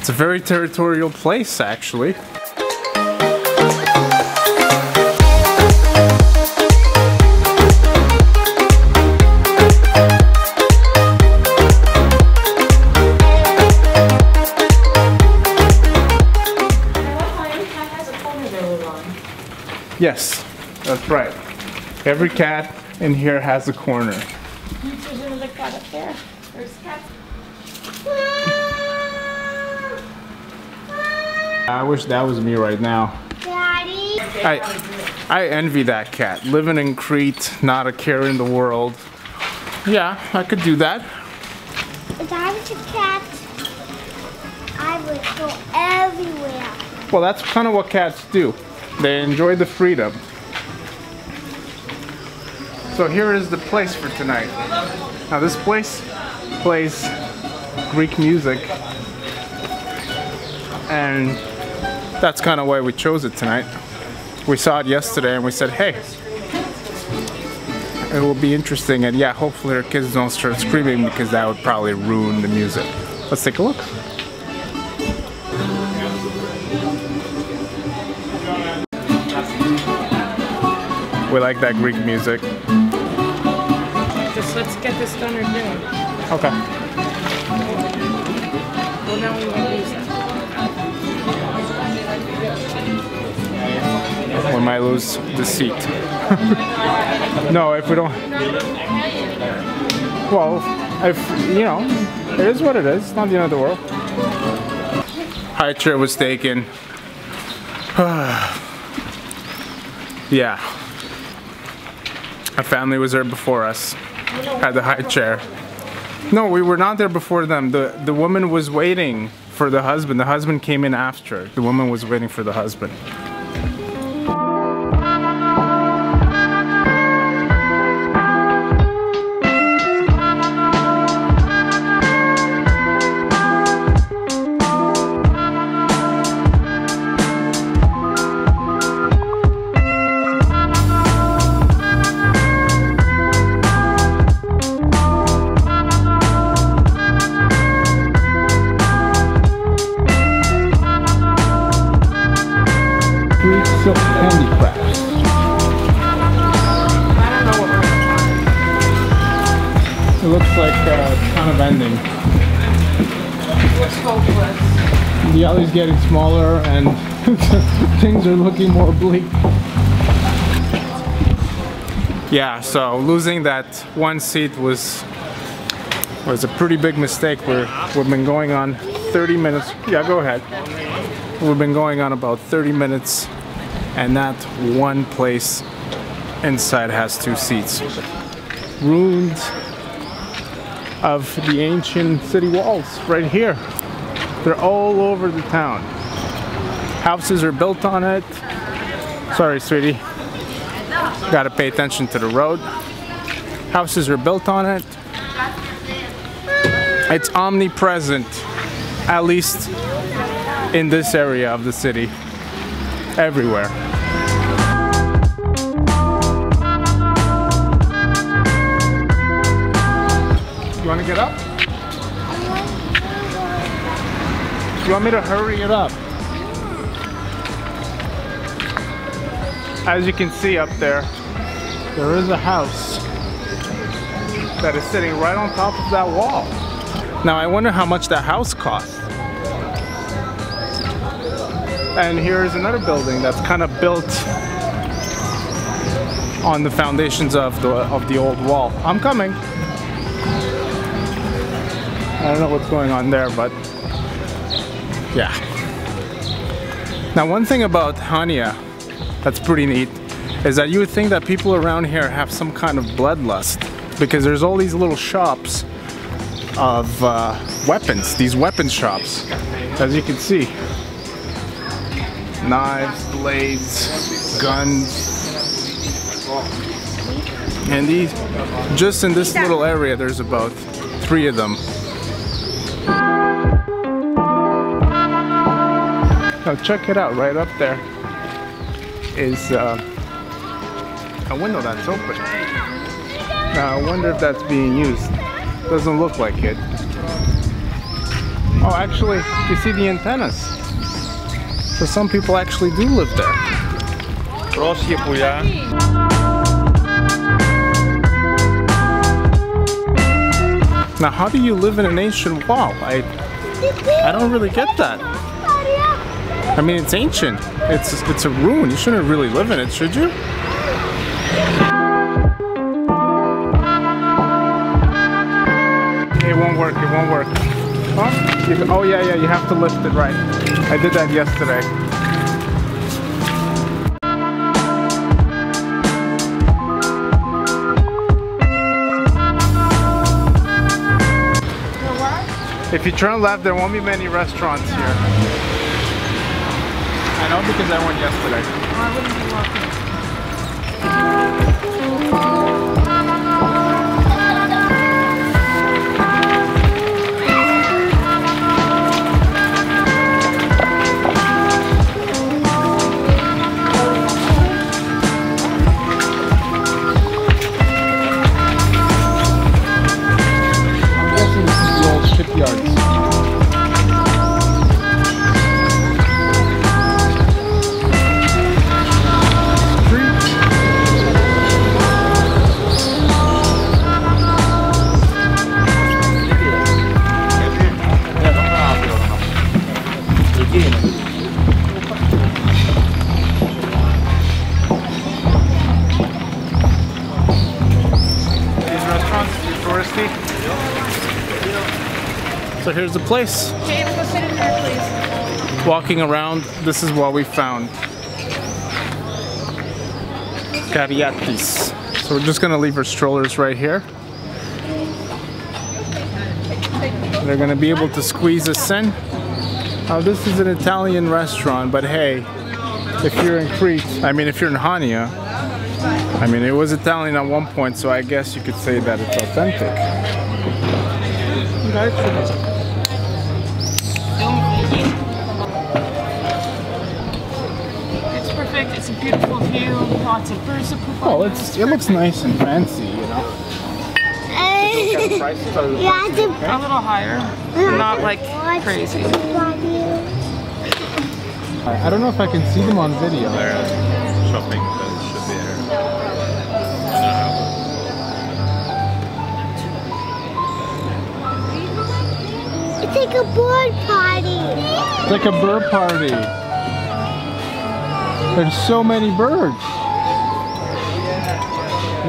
It's a very territorial place, actually. Yes, that's right. Every cat in here has a corner. There's another cat up there. There's cats. I wish that was me right now. Daddy. I envy that cat. Living in Crete, not a care in the world. Yeah, I could do that. If I was a cat, I would go everywhere. Well, that's kind of what cats do. They enjoy the freedom. So here is the place for tonight. Now this place plays Greek music, and that's kind of why we chose it tonight. We saw it yesterday and we said, hey, it will be interesting, and yeah, hopefully our kids don't start screaming because that would probably ruin the music. Let's take a look. We like that Greek music. Just let's get this done or doing. Okay. Well, now we won't lose that. We might lose the seat. No, if we don't. Well, if, you know, it is what it is. It's not the end of the world. High chair was taken. Yeah. Our family was there before us. Had the high chair. No, we were not there before them. The woman was waiting for the husband. The husband came in after. The woman was waiting for the husband. Silk handicrafts. It looks like kind of ending. The alley's getting smaller and things are looking more bleak. Yeah, so losing that one seat was a pretty big mistake. We've been going on 30 minutes. Yeah, go ahead. We've been going on about 30 minutes. And that one place inside has 2 seats. Ruins of the ancient city walls right here. They're all over the town. Houses are built on it. Sorry, sweetie. Gotta pay attention to the road. Houses are built on it. It's omnipresent, at least in this area of the city. Everywhere. You want to get up? You want me to hurry it up? As you can see up there, there is a house that is sitting right on top of that wall. Now I wonder how much that house costs. And here's another building that's kind of built on the foundations of the old wall. I'm coming. I don't know what's going on there, but yeah. Now one thing about Hania that's pretty neat is that you would think that people around here have some kind of bloodlust, because there's all these little shops of weapons, these weapon shops, as you can see. Knives, blades, guns, and these, just in this little area there's about 3 of them. Now check it out, right up there is a window that's open. Now I wonder if that's being used. Doesn't look like it. Oh, actually, you see the antennas. So some people actually do live there. Now, how do you live in an ancient wall? I don't really get that. I mean, it's ancient. It's a ruin. You shouldn't really live in it, should you? It won't work. It won't work. Oh yeah, you have to lift it right. I did that yesterday. If you turn left, there won't be many restaurants here. I know because I went yesterday. Oh, I wouldn't be walking. Shipyards. Crete. These restaurants too touristy. So here's the place. Jane, go sit in there, please. Walking around, this is what we found. Cariatis. So we're just gonna leave our strollers right here. They're gonna be able to squeeze us in. Now this is an Italian restaurant, but hey, if you're in Crete, I mean if you're in Hania, I mean it was Italian at one point, so I guess you could say that it's authentic. It's perfect. It's a beautiful view. Lots of birds. Oh, it looks nice and fancy, you know. A little higher, but not like crazy. I don't know if I can see them on video. They're shopping, but it should be there. It's like a bird party. It's like a bird party. There's so many birds.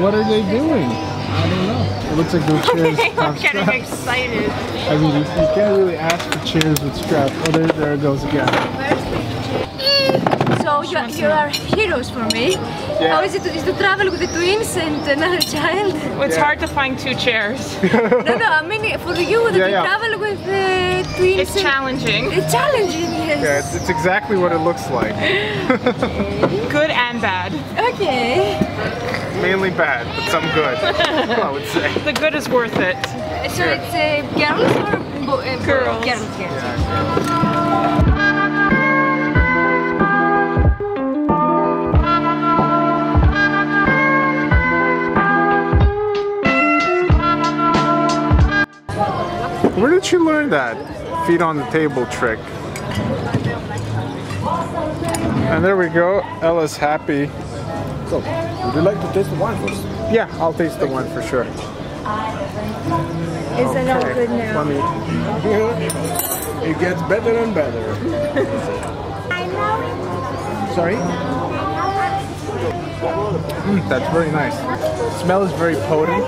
What are they doing? I don't know. It looks like those chairs have Getting straps. excited. I mean, you can't really ask for chairs with straps. Oh, there it goes again. So you are heroes for me. Yeah. How is it to travel with the twins and another child? Well, it's hard to find two chairs. No, I mean for you to travel with twins. It's challenging. It's challenging, yes. Yeah, it's exactly what it looks like. Good and bad. Okay. Mainly bad, but some good, I would say. The good is worth it. So it's girls or Girls. Girls, yes. Where did you learn that? Feet on the table trick. And there we go. Ella's happy. So, would you like to taste the wine first? Yeah, I'll taste the one for sure. Is it all good now? Let me. It gets better and better. Sorry? That's very nice. The smell is very potent.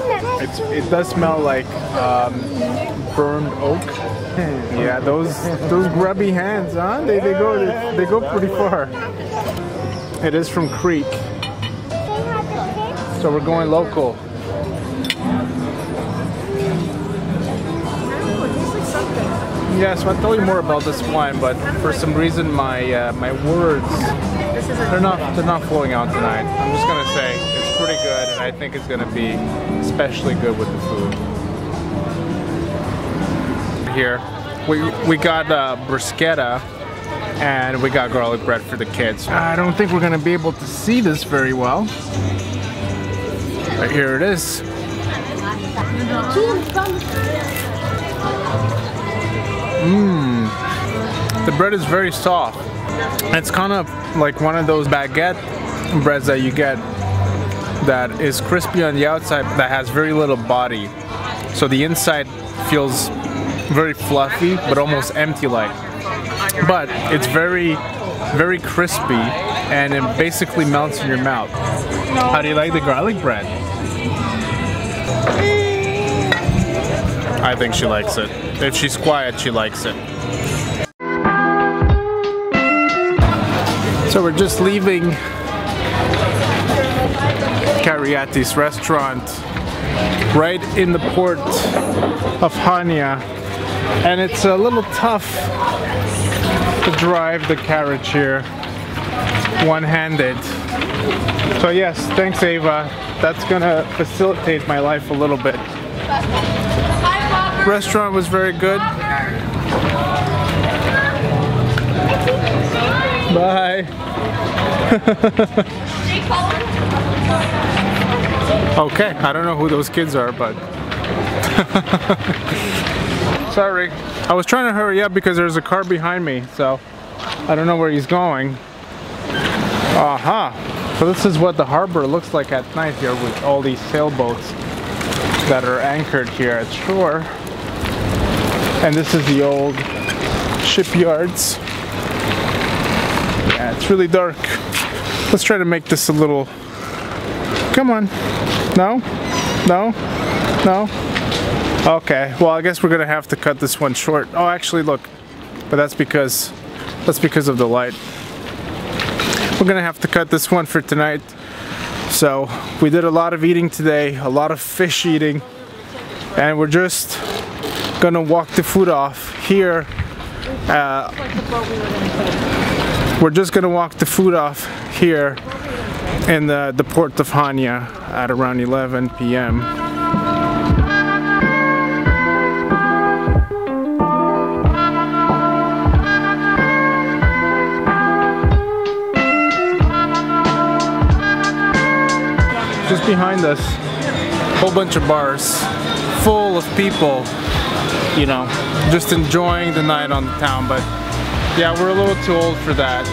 It does smell like burned oak. Yeah, those grubby hands, huh? They go pretty far. It is from Crete, so we're going local. Yeah, so I'll tell you more about this wine, but for some reason my my words they're not flowing out tonight. I'm just gonna say it's pretty good, and I think it's gonna be especially good with the food. Here, we got bruschetta and we got garlic bread for the kids. I don't think we're gonna be able to see this very well, but here it is. The bread is very soft. It's kind of like one of those baguette breads that you get that is crispy on the outside that has very little body. So the inside feels very fluffy but almost empty-like. But it's very, very crispy and it basically melts in your mouth. How do you like the garlic bread? I think she likes it. If she's quiet, she likes it. So we're just leaving Cariati's restaurant right in the port of Hania, and it's a little tough to drive the carriage here one-handed. So yes, thanks Ava, that's gonna facilitate my life a little bit. Restaurant was very good. Bye. Okay, I don't know who those kids are, but sorry. I was trying to hurry up because there's a car behind me, so I don't know where he's going. Aha! So this is what the harbor looks like at night here with all these sailboats that are anchored here at shore. And this is the old shipyards. Yeah, it's really dark. Let's try to make this a little... Come on. No? No? No? Okay, well I guess we're gonna have to cut this one short. Oh, actually look. But that's because of the light. We're gonna have to cut this one for tonight. So, we did a lot of eating today, a lot of fish eating. And we're just gonna walk the food off here. We're just gonna walk the food off here in the port of Hania at around 11 p.m. Just behind us, a whole bunch of bars full of people, you know, just enjoying the night on the town. But yeah, we're a little too old for that.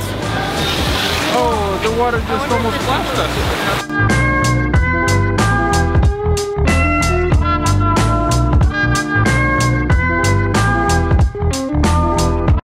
Oh, the water just almost splashed us.